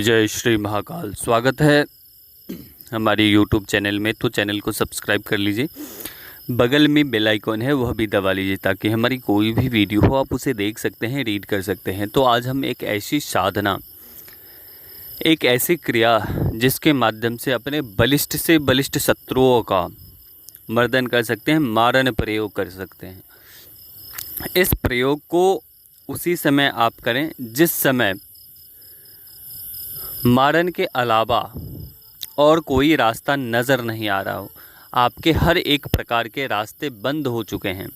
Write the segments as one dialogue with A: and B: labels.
A: जय श्री महाकाल। स्वागत है हमारे YouTube चैनल में। तो चैनल को सब्सक्राइब कर लीजिए, बगल में बेल आइकॉन है वह भी दबा लीजिए ताकि हमारी कोई भी वीडियो हो आप उसे देख सकते हैं, रीड कर सकते हैं। तो आज हम एक ऐसी साधना, एक ऐसी क्रिया जिसके माध्यम से अपने बलिष्ठ से बलिष्ठ शत्रुओं का मर्दन कर सकते हैं, मारन प्रयोग कर सकते हैं। इस प्रयोग को उसी समय आप करें जिस समय मारन के अलावा और कोई रास्ता नज़र नहीं आ रहा हो, आपके हर एक प्रकार के रास्ते बंद हो चुके हैं,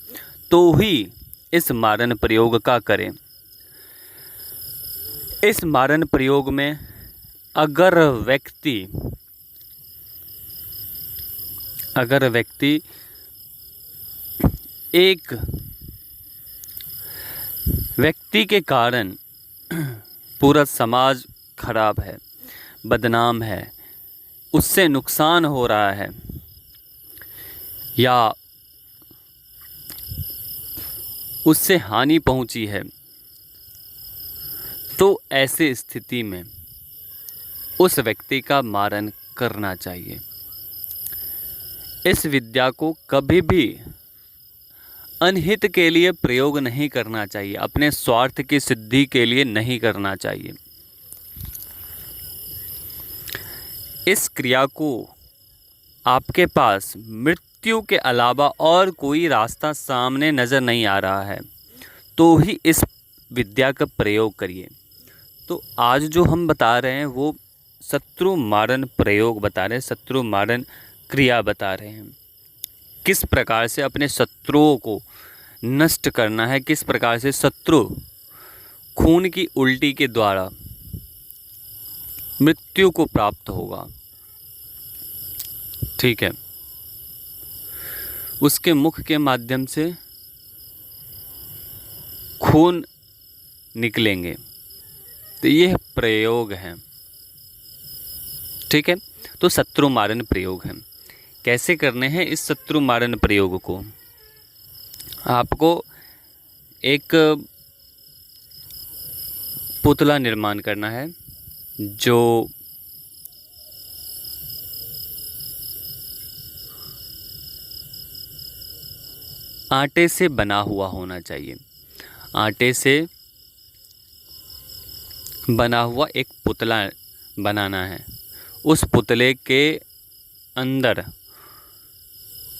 A: तो ही इस मारन प्रयोग का करें। इस मारन प्रयोग में अगर व्यक्ति एक व्यक्ति के कारण पूरा समाज खराब है, बदनाम है, उससे नुकसान हो रहा है या उससे हानि पहुंची है, तो ऐसे स्थिति में उस व्यक्ति का मारन करना चाहिए। इस विद्या को कभी भी अनहित के लिए प्रयोग नहीं करना चाहिए, अपने स्वार्थ की सिद्धि के लिए नहीं करना चाहिए। इस क्रिया को आपके पास मृत्यु के अलावा और कोई रास्ता सामने नज़र नहीं आ रहा है, तो ही इस विद्या का प्रयोग करिए। तो आज जो हम बता रहे हैं वो शत्रु मारन प्रयोग बता रहे हैं, शत्रु मारन क्रिया बता रहे हैं। किस प्रकार से अपने शत्रुओं को नष्ट करना है, किस प्रकार से शत्रु खून की उल्टी के द्वारा मृत्यु को प्राप्त होगा। ठीक है, उसके मुख के माध्यम से खून निकलेंगे, तो यह प्रयोग है। ठीक है, तो शत्रु मारन प्रयोग है। कैसे करने हैं इस शत्रु मारन प्रयोग को? आपको एक पुतला निर्माण करना है जो आटे से बना हुआ होना चाहिए। आटे से बना हुआ एक पुतला बनाना है। उस पुतले के अंदर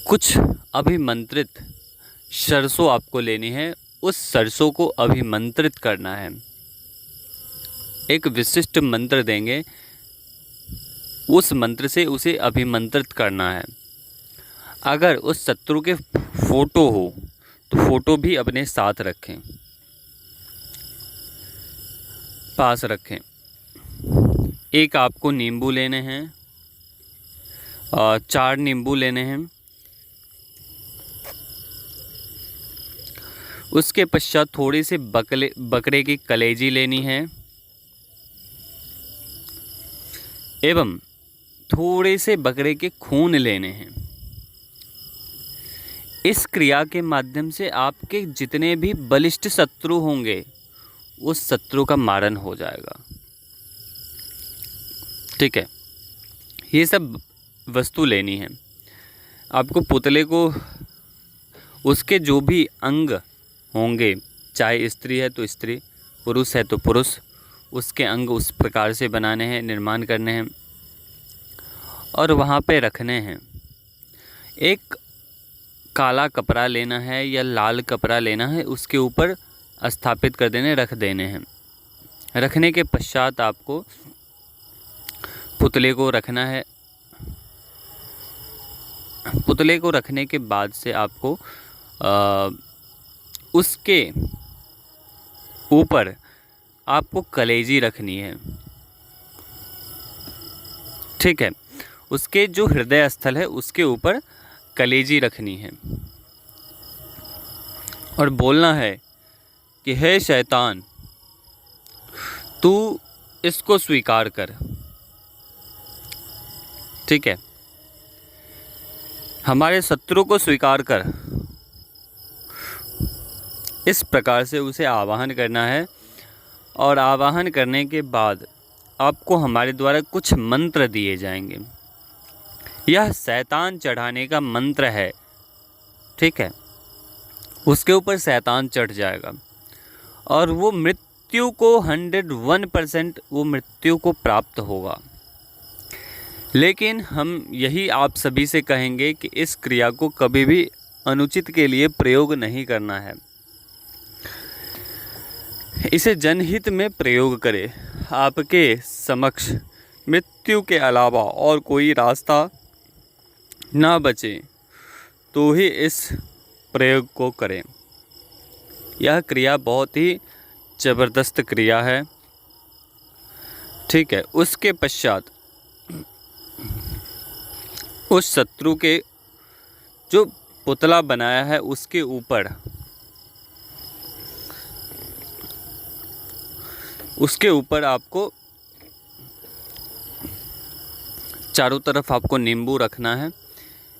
A: कुछ अभिमंत्रित सरसों आपको लेनी है, उस सरसों को अभिमंत्रित करना है। एक विशिष्ट मंत्र देंगे, उस मंत्र से उसे अभिमंत्रित करना है। अगर उस शत्रु के फोटो हो तो फोटो भी अपने साथ रखें, पास रखें। एक आपको नींबू लेने हैं, 4 नींबू लेने हैं। उसके पश्चात थोड़ी सी बकरे की कलेजी लेनी है एवं थोड़े से बकरे के खून लेने हैं। इस क्रिया के माध्यम से आपके जितने भी बलिष्ठ शत्रु होंगे उस शत्रु का मारन हो जाएगा। ठीक है, ये सब वस्तु लेनी है आपको। पुतले को उसके जो भी अंग होंगे, चाहे स्त्री है तो स्त्री, पुरुष है तो पुरुष, उसके अंग उस प्रकार से बनाने हैं, निर्माण करने हैं और वहाँ पे रखने हैं। एक काला कपड़ा लेना है या लाल कपड़ा लेना है, उसके ऊपर स्थापित कर देने, रख देने हैं। रखने के पश्चात आपको पुतले को रखना है। पुतले को रखने के बाद से आपको उसके ऊपर आपको कलेजी रखनी है। ठीक है, उसके जो हृदय स्थल है उसके ऊपर कलेजी रखनी है और बोलना है कि हे शैतान, तू इसको स्वीकार कर। ठीक है, हमारे शत्रु को स्वीकार कर। इस प्रकार से उसे आवाहन करना है और आवाहन करने के बाद आपको हमारे द्वारा कुछ मंत्र दिए जाएंगे। यह शैतान चढ़ाने का मंत्र है, ठीक है। उसके ऊपर शैतान चढ़ जाएगा और वो मृत्यु को 101% वो मृत्यु को प्राप्त होगा। लेकिन हम यही आप सभी से कहेंगे कि इस क्रिया को कभी भी अनुचित के लिए प्रयोग नहीं करना है। इसे जनहित में प्रयोग करें। आपके समक्ष मृत्यु के अलावा और कोई रास्ता ना बचे तो ही इस प्रयोग को करें। यह क्रिया बहुत ही ज़बरदस्त क्रिया है, ठीक है। उसके पश्चात उस शत्रु के जो पुतला बनाया है उसके ऊपर आपको चारों तरफ आपको नींबू रखना है।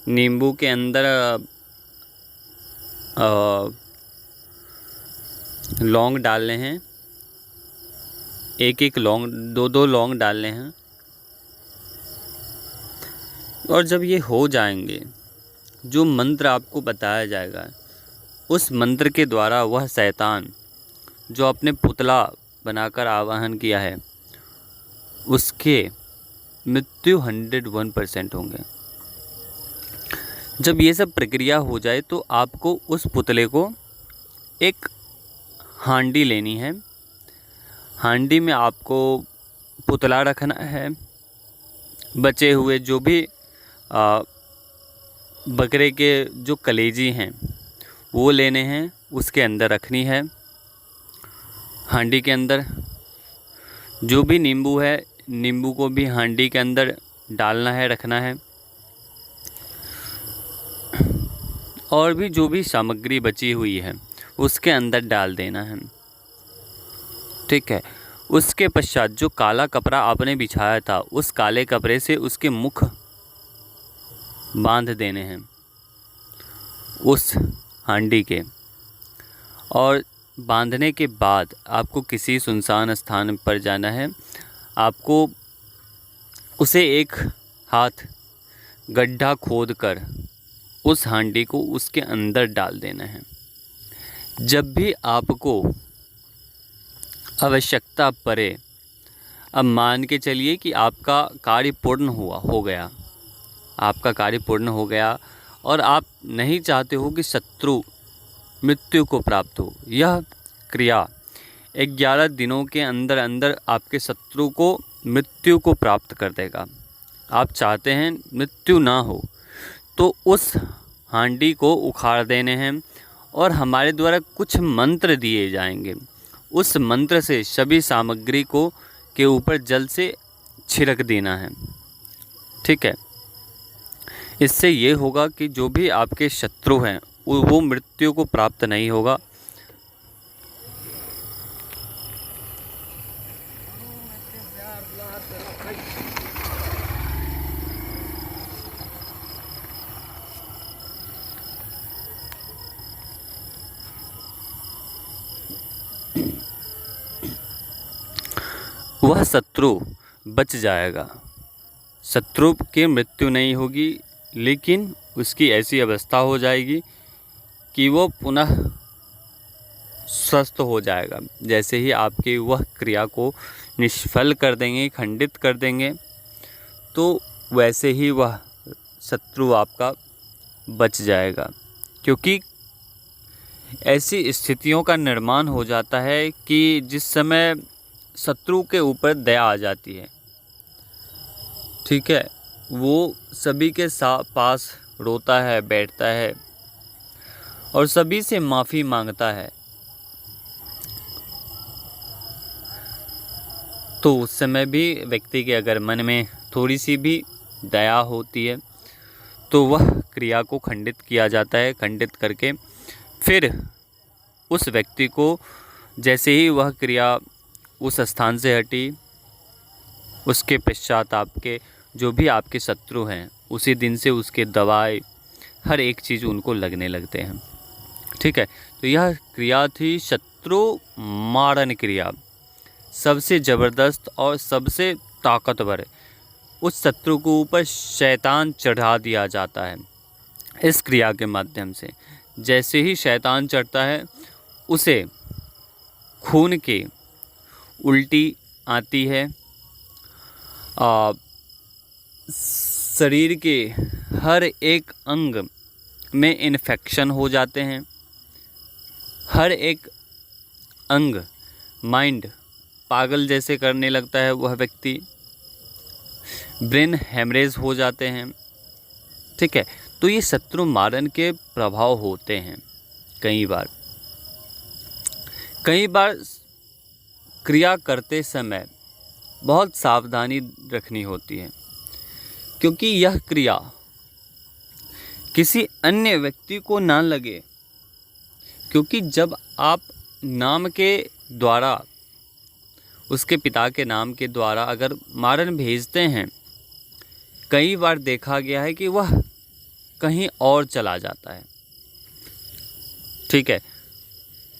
A: नींबू के अंदर लौंग डालने हैं, एक लौंग, दो लौंग डालने हैं। और जब ये हो जाएंगे, जो मंत्र आपको बताया जाएगा उस मंत्र के द्वारा वह शैतान जो आपने पुतला बनाकर आवाहन किया है उसके मृत्यु 101% होंगे। जब ये सब प्रक्रिया हो जाए तो आपको उस पुतले को एक हांडी लेनी है। हांडी में आपको पुतला रखना है। बचे हुए जो भी बकरे के जो कलेजी हैं वो लेने हैं, उसके अंदर रखनी है। हांडी के अंदर जो भी नींबू है, नींबू को भी हांडी के अंदर डालना है, रखना है। और भी जो भी सामग्री बची हुई है उसके अंदर डाल देना है, ठीक है। उसके पश्चात जो काला कपड़ा आपने बिछाया था उस काले कपड़े से उसके मुख बांध देने हैं उस हांडी के। और बांधने के बाद आपको किसी सुनसान स्थान पर जाना है। आपको उसे एक हाथ गड्ढा खोदकर उस हांडी को उसके अंदर डाल देना है। जब भी आपको आवश्यकता पड़े, अब मान के चलिए कि आपका कार्य पूर्ण हो गया, आपका कार्य पूर्ण हो गया और आप नहीं चाहते हो कि शत्रु मृत्यु को प्राप्त हो। यह क्रिया 11 दिनों के अंदर अंदर आपके शत्रु को मृत्यु को प्राप्त कर देगा। आप चाहते हैं मृत्यु ना हो तो उस हांडी को उखाड़ देने हैं और हमारे द्वारा कुछ मंत्र दिए जाएंगे। उस मंत्र से सभी सामग्री को के ऊपर जल से छिड़क देना है, ठीक है। इससे ये होगा कि जो भी आपके शत्रु हैं वो मृत्यु को प्राप्त नहीं होगा। वह शत्रु बच जाएगा। शत्रु की मृत्यु नहीं होगी, लेकिन उसकी ऐसी अवस्था हो जाएगी कि वो पुनः स्वस्थ हो जाएगा। जैसे ही आपकी वह क्रिया को निष्फल कर देंगे, खंडित कर देंगे, तो वैसे ही वह शत्रु आपका बच जाएगा। क्योंकि ऐसी स्थितियों का निर्माण हो जाता है कि जिस समय शत्रु के ऊपर दया आ जाती है, ठीक है, वो सभी के पास रोता है, बैठता है और सभी से माफ़ी मांगता है। तो उस समय भी व्यक्ति के अगर मन में थोड़ी सी भी दया होती है तो वह क्रिया को खंडित किया जाता है। खंडित करके फिर उस व्यक्ति को जैसे ही वह क्रिया उस स्थान से हटी, उसके पश्चात आपके जो भी आपके शत्रु हैं उसी दिन से उसके दवाई हर एक चीज़ उनको लगने लगते हैं, ठीक है। तो यह क्रिया थी शत्रु मारण क्रिया। सबसे ज़बरदस्त और सबसे ताकतवर है, उस शत्रु को ऊपर शैतान चढ़ा दिया जाता है इस क्रिया के माध्यम से। जैसे ही शैतान चढ़ता है उसे खून की उल्टी आती है, शरीर के हर एक अंग में इन्फेक्शन हो जाते हैं, हर एक अंग माइंड पागल जैसे करने लगता है वह व्यक्ति, ब्रेन हेमरेज हो जाते हैं। ठीक है, तो ये शत्रु मारन के प्रभाव होते हैं। कई बार क्रिया करते समय बहुत सावधानी रखनी होती है, क्योंकि यह क्रिया किसी अन्य व्यक्ति को ना लगे। क्योंकि जब आप नाम के द्वारा, उसके पिता के नाम के द्वारा अगर मारन भेजते हैं, कई बार देखा गया है कि वह कहीं और चला जाता है। ठीक है,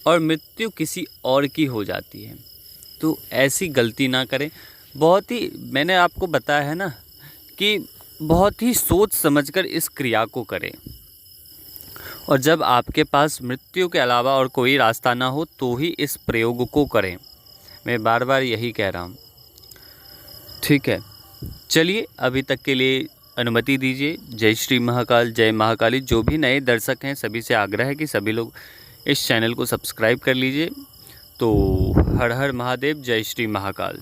A: और मृत्यु किसी और की हो जाती है। तो ऐसी गलती ना करें। बहुत ही, मैंने आपको बताया है ना कि बहुत ही सोच समझकर इस क्रिया को करें, और जब आपके पास मृत्यु के अलावा और कोई रास्ता ना हो तो ही इस प्रयोग को करें। मैं बार बार यही कह रहा हूँ। ठीक है, चलिए अभी तक के लिए अनुमति दीजिए। जय श्री महाकाल, जय महाकाली। जो भी नए दर्शक हैं सभी से आग्रह है कि सभी लोग इस चैनल को सब्सक्राइब कर लीजिए। तो हर हर महादेव, जय श्री महाकाल।